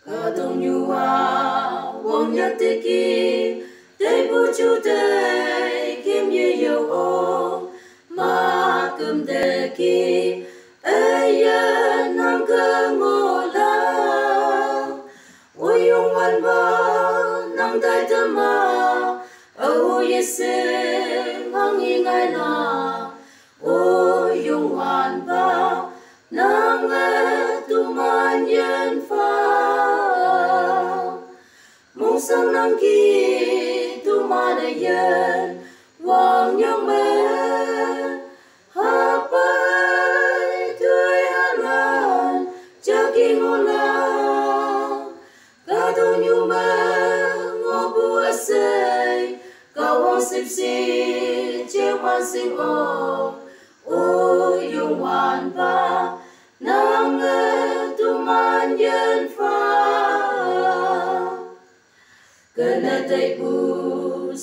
Kadong nyua wong nhắc tê ki tê bu chu tê kim ye yo o ma kum tê ki ê ye nam cơ ngô la o yung wan ba nam tai tơ ma o ye se ngang yi ngai la o yung wan ba nam nghe tu man yen pha mong sang nang ki tu ma da yen wang nhang me ha pai tui han lan cha ki ngô la ka tu nyu me ngô bu a se ka wang sip si che man sing o yung wan ba nang nghe tu man yen pha kena tay bu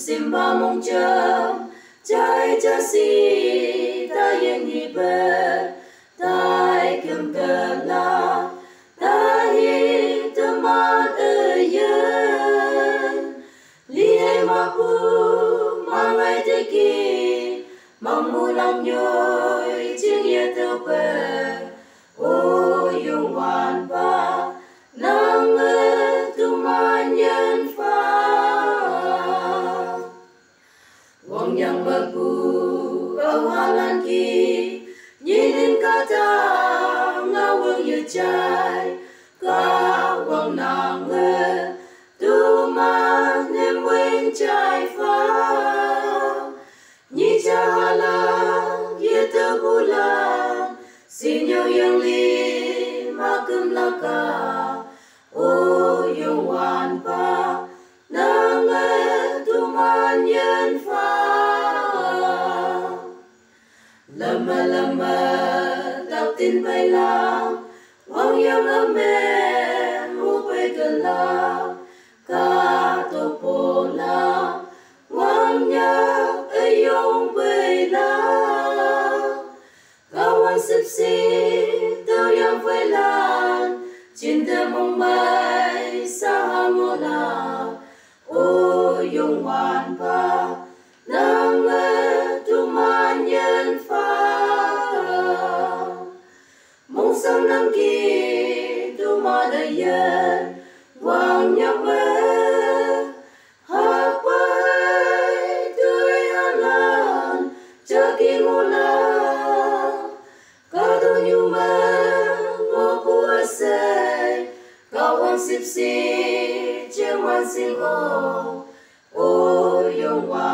simba mong cham chai cha si ta yen hi be tai kem kem la ta hi ta man e yen li ai ma bu ma ngai te ki ma mu lam nhoi ching ye te pe o yung wan ba nang nghe tu man yen pha wong yang ba bu au halan ki nhìn ka ta nga wang ye chai ka wang nang nghe tu man em wen chai pha ni cha la ye te bu la xin nhau yang li ma kum la ka o yung wan pa nang nghe tu man yen pha lama tao tin bay la wang yang la me mu bay ka la ka to po la wang nya ay yong bay la kawan sip si tao yang phải lan trên tơ mong bay sa ngô la o yung wan pa nang nghe tu man yen pha mong sang nang ki tu ma da yen wang nhắc me ha pai tui han lan cha ki ngô la ka tu nyu me ngô bu a se ka wang sip si che man sing o yung wan